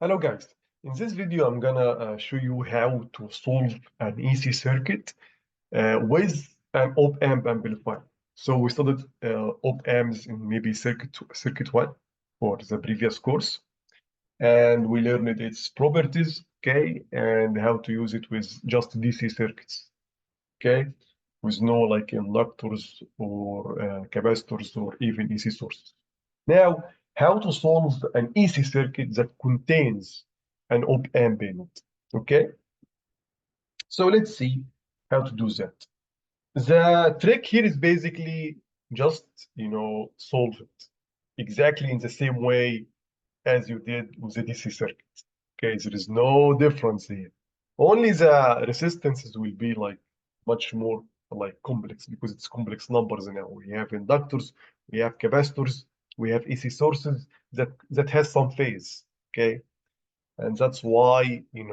Hello guys, in this video I'm gonna show you how to solve an AC circuit with an op-amp amplifier. So we studied op-amps in maybe circuit 1 for the previous course, and we learned its properties, okay, and how to use it with just DC circuits, okay, with no like inductors or capacitors or even AC sources. Now, how to solve an AC circuit that contains an op-amp in it, okay? So let's see how to do that. The trick here is basically just, solve it exactly in the same way as you did with the DC circuit. Okay, there is no difference here. Only the resistances will be like much more like complex because it's complex numbers now. We have inductors, we have capacitors, we have AC sources that has some phase. Okay, and that's why there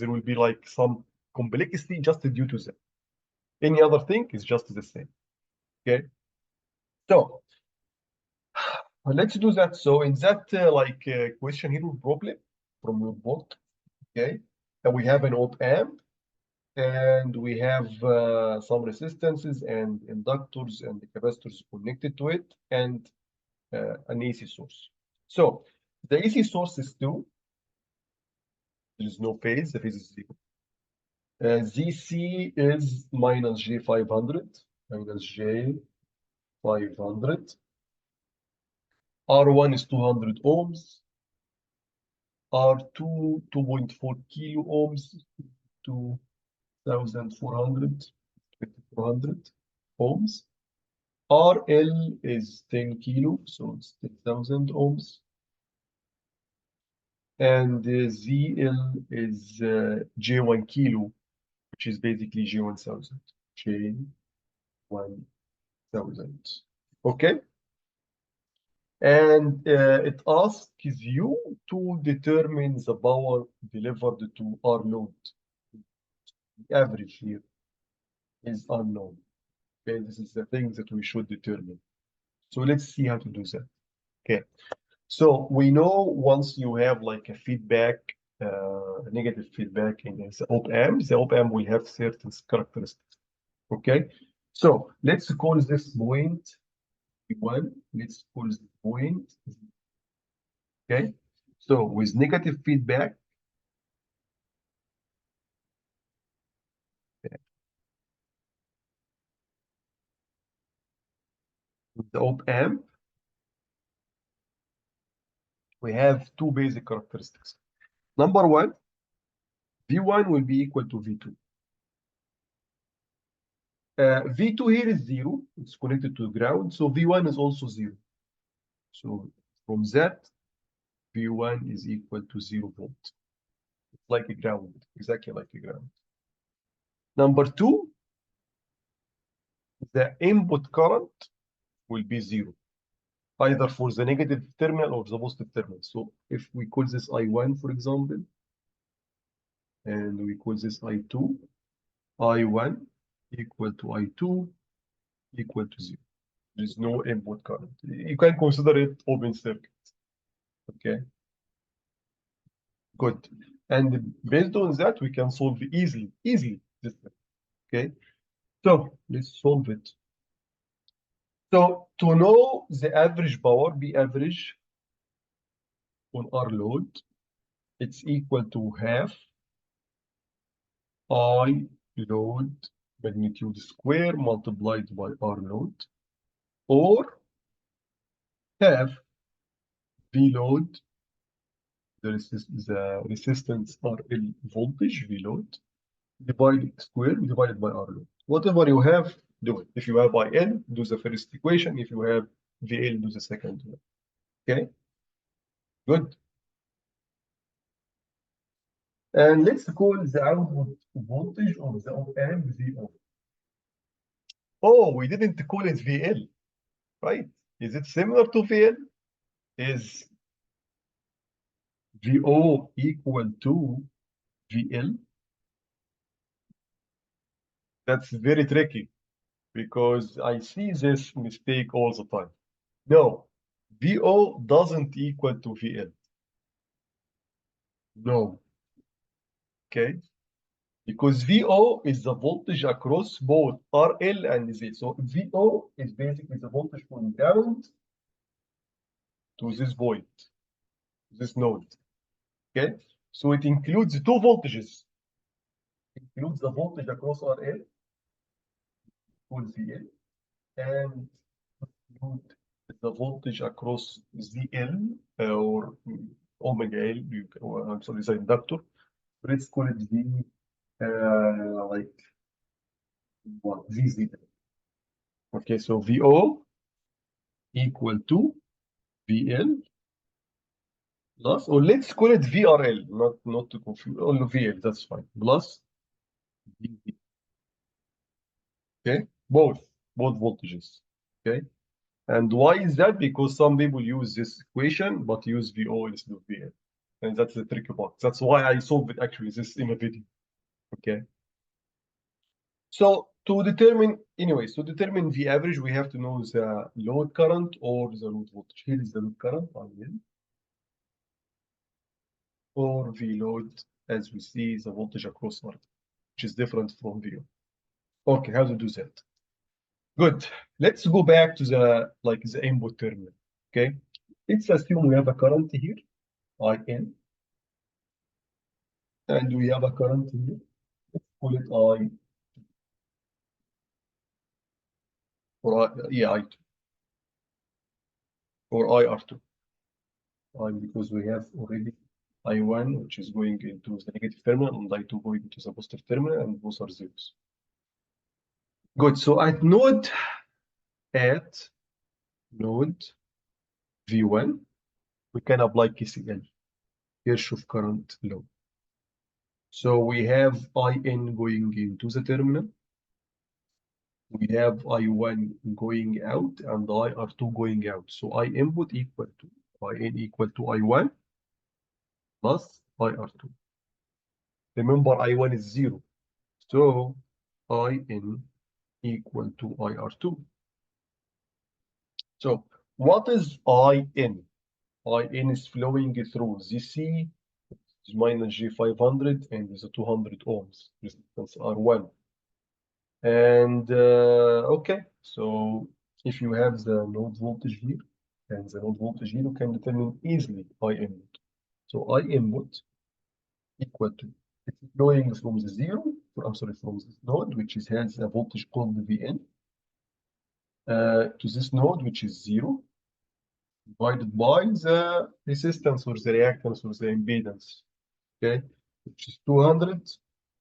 will be like some complexity just due to that. Any other thing is just the same. Okay, so let's do that. So in that question here problem from your book, okay, and we have an op-amp and we have some resistances and inductors and the capacitors connected to it and an AC source. So the AC source is 2. There is no phase. The phase is 0. ZC is minus J500, minus J500. R1 is 200 ohms. R2, 2.4 kilo ohms, 2,400, 2,400 ohms. RL is 10 kilo, so it's 10,000 ohms. And ZL is J1 kilo, which is basically J1000. J1000. Okay? And it asks you to determine the power delivered to R load. The average here is unknown. Okay, this is the thing that we should determine. So let's see how to do that. Okay, so we know once you have like a feedback, negative feedback in the op-amp will have certain characteristics. Okay, so let's call this point 1. Let's call this point. Okay, so with negative feedback, with the op-amp, we have two basic characteristics. Number one, V1 will be equal to V2. V2 here is 0. It's connected to the ground. So V1 is also 0. So from that, V1 is equal to 0 volt. It's like a ground, exactly like a ground. Number 2, the input current will be 0, either for the negative terminal or the positive terminal. So if we call this I1, for example, and we call this I2, I1 equal to I2 equal to 0. There is no input current. You can consider it open circuit. Okay, good. And based on that, we can solve easily this thing. Okay, so let's solve it. So to know the average power, B average on R load, it's equal to half I load magnitude square multiplied by R load, or half V load, the resistance RL voltage, V load, divided by R load. Whatever you have, do it. If you have IL, do the first equation. If you have VL, do the second one. Okay, good. And let's call the output voltage of the op-amp VO. Oh, we didn't call it VL, right? Is it similar to VL? Is VO equal to VL? That's very tricky because I see this mistake all the time. No, VO doesn't equal to VL. No. Okay. Because VO is the voltage across both RL and Z. So VO is basically the voltage from ground to this point, this node. Okay. So it includes two voltages. It includes the voltage across RL, called VL, and include the voltage across ZL or omega L. I'm sorry, the inductor. Let's call it V, like what? VZ. Okay, so VO equal to VL plus, or let's call it VRL, not to confuse, only VL, that's fine, plus VZ. Okay, both voltages. Okay, and why is that? Because some people use this equation but use VO instead of VL, and that's the tricky part. That's why I solved it actually this in a video. Okay, so to determine V average, we have to know the load current or the load voltage. Here is the load current, IL, or V load, as we see the voltage across R, which is different from VO. Okay, how to do that? Good. Let's go back to the input terminal. Okay. Let's assume we have a current here, IN, and we have a current here. Let's call it I, or I2, or IR2. Because we have already I1, which is going into the negative terminal, and I2 going into the positive terminal, and both are zeros. Good. So at node V1, we can apply KCL, Kirchhoff current law. So we have IN going into the terminal. We have I1 going out and IR2 going out. So I input equal to IN equal to I1 plus IR2. Remember, I1 is 0. So IN equal to IR2. So what is IN? IN is flowing through ZC is minus J500 and is a 200 ohms resistance R1. And okay, so if you have the node voltage here and the node voltage here, you can determine easily I input. So I input equal to, it's flowing from the zero, I'm sorry, from this node, which has a voltage called Vn, to this node, which is 0, divided by the resistance or the reactance or the impedance, okay, which is 200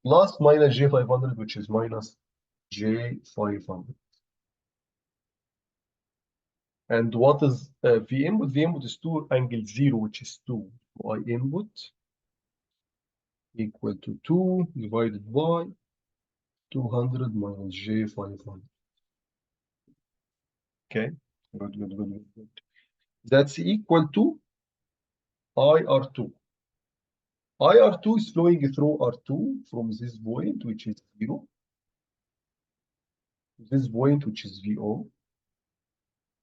plus minus J500, which is minus J500. And what is V input? V input is 2 angle 0, which is 2. So I input equal to 2 divided by 200 minus J500. Okay, good. That's equal to IR2. IR2 is flowing through R2 from this point, which is 0, this point, which is VO,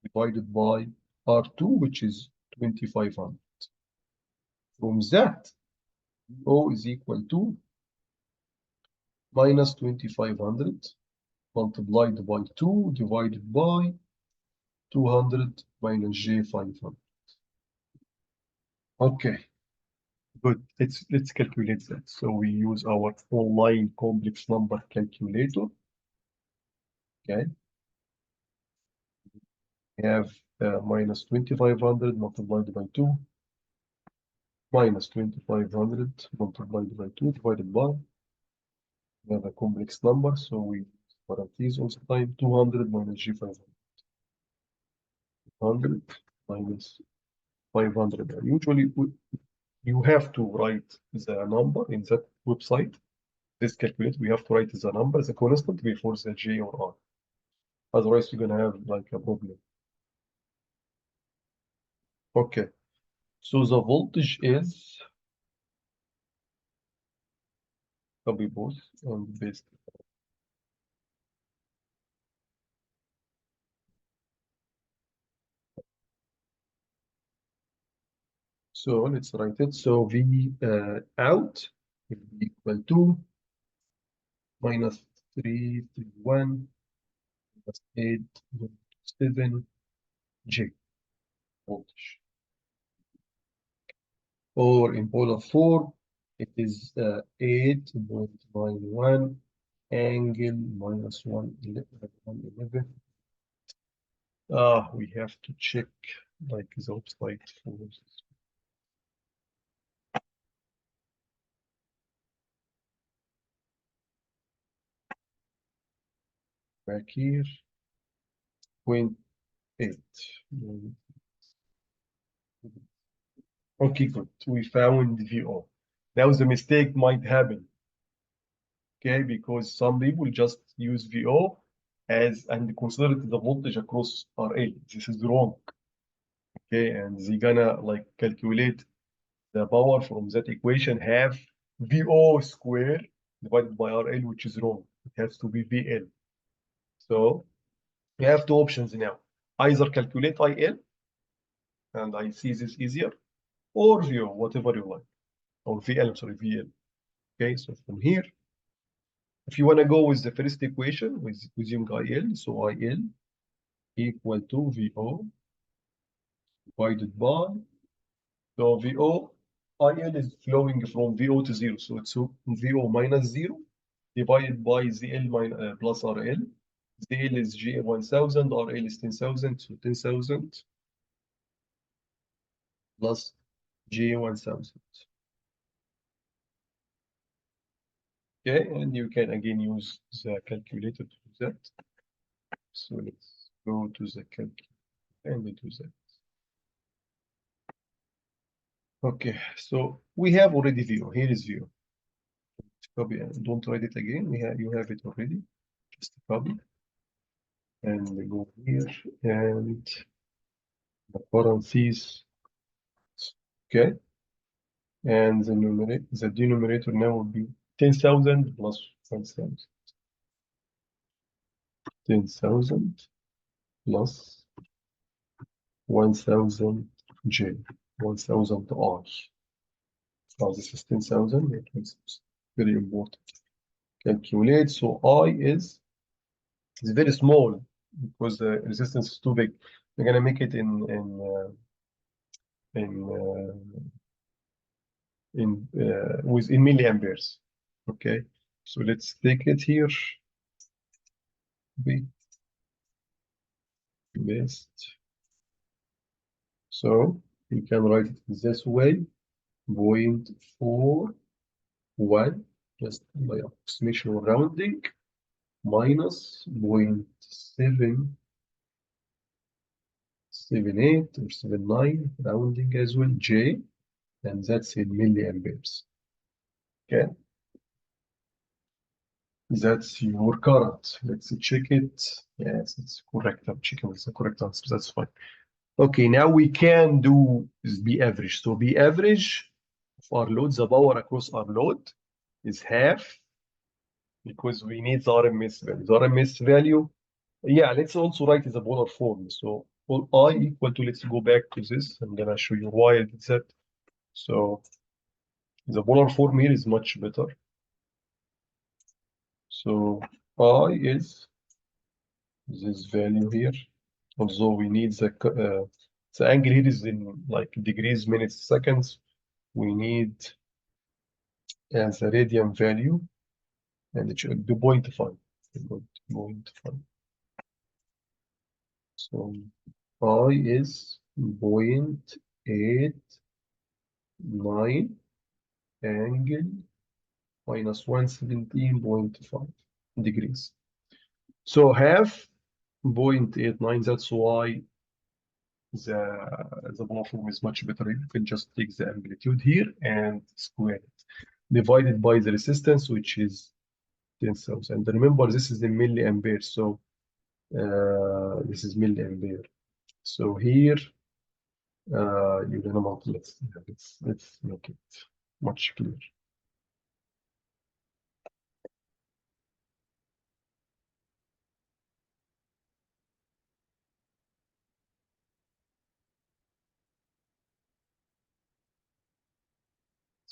divided by R2, which is 2500. From that, VO is equal to minus 2500 multiplied by 2 divided by 200 minus J500. Okay, good. Let's calculate that. So we use our online complex number calculator. Okay. We have minus 2500 multiplied by 2 minus 2500 multiplied by 2 divided by, we have a complex number, so we parentheses all the time, 200 minus J500. 100 minus 500. Usually, you have to write the number in that website. This calculate, we have to write the number as a constant before the J or R. Otherwise, you're gonna have like a problem. Okay, so the voltage is, copy both and paste. So let's write it. So V out will be equal to minus 331 plus 8.7 J voltage. Or in polar form, it is 8.91 angle minus 111. We have to check like the upside force. Back here, 0.8. Okay, good. We found VO. Now the mistake might happen, okay, because some people just use VO as and consider it the voltage across RL. This is wrong, okay, and they're gonna like calculate the power from that equation have VO square divided by RL, which is wrong. It has to be VL. So you have two options now. Either calculate IL, and I see this easier, or VO, whatever you like, or VL, I'm sorry, VL. Okay, so from here, if you want to go with the first equation with using IL, so IL equal to VO divided by, so VO, IL is flowing from VO to 0, so it's VO minus 0 divided by ZL plus RL. ZL is G 1000, RL is 10,000, so 10,000 plus G 1000. Okay, and you can again use the calculator to do that. So let's go to the calculator and do that. Okay, so we have already VO. Here is VO. Copy and don't write it again. You have it already. Just copy and go here and the parentheses. Okay, and the denominator now will be 10,000 plus 1,000. 10,000 plus 1,000 J, 1,000 R. Now this is 10,000. It is very important. Calculate. So I is very small because the resistance is too big. We're gonna make it in milliamperes. Okay, so let's take it here. Be best. So you can write it this way: 0.41, just by approximation or rounding, minus 0.778 or 79, rounding as well, J, and that's in milliamperes. Okay, that's your current. Let's check it. Yes, it's correct. I'm checking it's the correct answer. That's fine. Okay, now we can do is B average. So B average of our load, the power across our load is half because we need the RMS value. The RMS value, yeah, let's also write it as a polar form. So I equal to, let's go back to this. I'm gonna show you why I did that. So the polar form here is much better. So I is this value here. Although we need the angle here is in like degrees, minutes, seconds. We need as a radian value, and it should be 0.5. 0.5. So I is 0.89 angle minus 117.5 degrees. So half 0.89, that's why the polar form is much better. You can just take the amplitude here and square it, divided by the resistance, which is 10,000. And remember, this is in milliampere, so this is milliampere. So here, you're gonna multiply. Let's make it much clearer.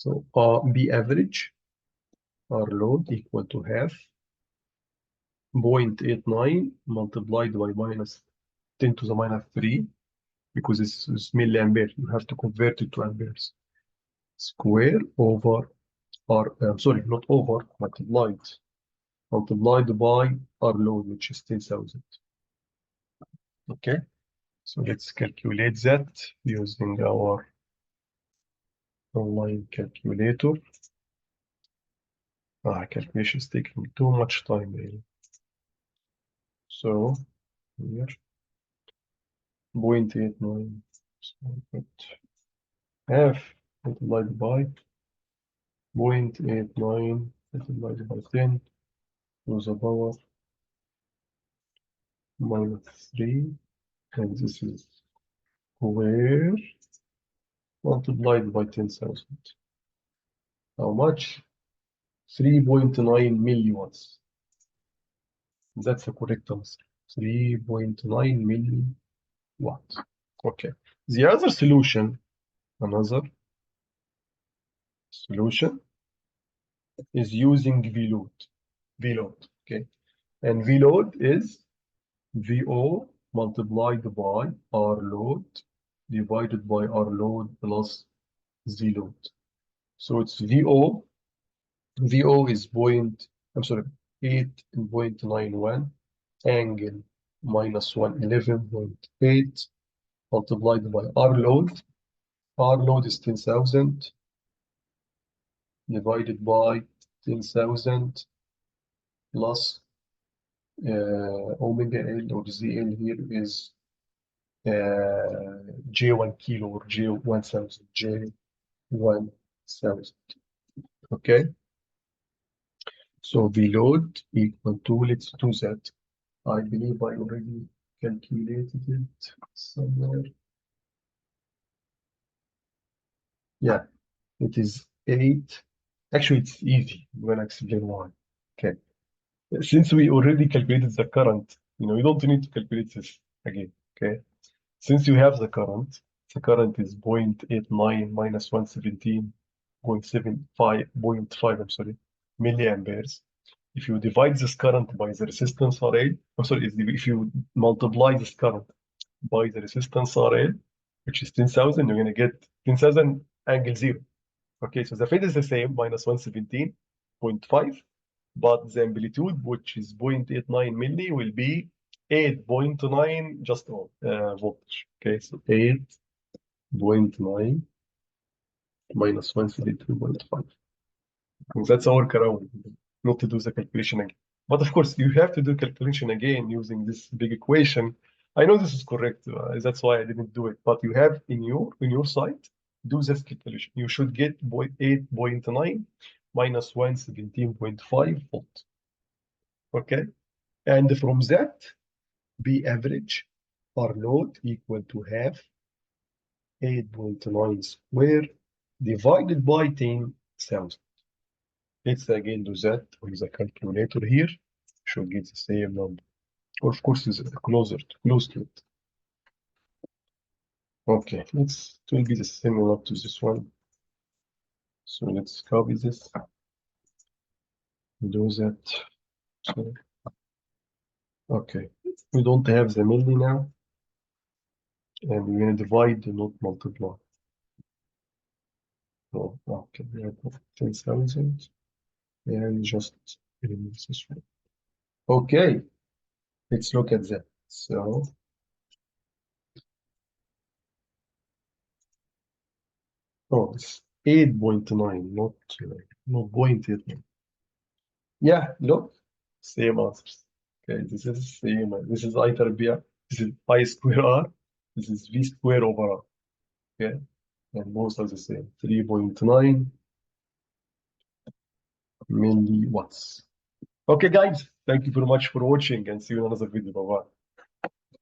So B average, R load equal to half 0.89 multiplied by minus 10 to the minus 3, because this is milliampere. You have to convert it to amperes. Square over R, sorry, not over, multiplied by R load, which is 10,000. Okay, so let's calculate that using our online calculator. Calculation is taking too much time really. So here 0.89, so put half multiplied by 0.89 multiplied by 10 to the power minus 3, and this is square multiplied by 10,000. How much? 3.9 milliwatts. That's the correct answer. 3.9 milliwatts. Okay. The other solution, another solution is using VLOAD. VLOAD, okay. And VLOAD is VO multiplied by R load divided by R load plus Z load. So it's VO. VO is 8.91 angle minus 111.8 multiplied by R load. R load is 10,000 divided by 10,000 plus omega L or ZL here is J1 kilo or J1000, J1000. Okay, so V load equal to, let's do that. I believe I already calculated it somewhere. Yeah, it is 8. Actually, it's easy. I'm going to explain why. Okay. Since we already calculated the current, you don't need to calculate this again. Okay. Since you have the current is 0.89 minus 117.75, I'm sorry, milliamperes. If you divide this current by the resistance RL, if you multiply this current by the resistance RL, which is 10,000, you're going to get 10,000 angle 0. Okay, so the phase is the same, minus 117.5, but the amplitude, which is 0.89 milli, will be 8.9 just voltage. Okay, so 8.9 minus 172.5. That's our current, not to do the calculation again. But of course, you have to do calculation again using this big equation. I know this is correct. That's why I didn't do it. But you have in your site, do this calculation. You should get 8.9 minus 117.5 volt. Okay, and from that, B average per load equal to half 8.9 square divided by 10,000. Let's again do that on the calculator here. Should get the same number. Or of course, it's close to it. Okay, it will be the similar to this one. So let's copy this. Do that. So, okay, we don't have the milli now. And we're going to divide and not multiply. Oh, okay, we have 10,000 and just remove this one. Okay, let's look at that. So, it's 8.9, not 0.89. Yeah, look, same answers. Okay, this is same. This is I tarbiyah. This is I square R. This is V square over R. Okay, and both are the same. 3.9 milliwatts. Okay, guys, thank you very much for watching and see you in another video. Bye bye.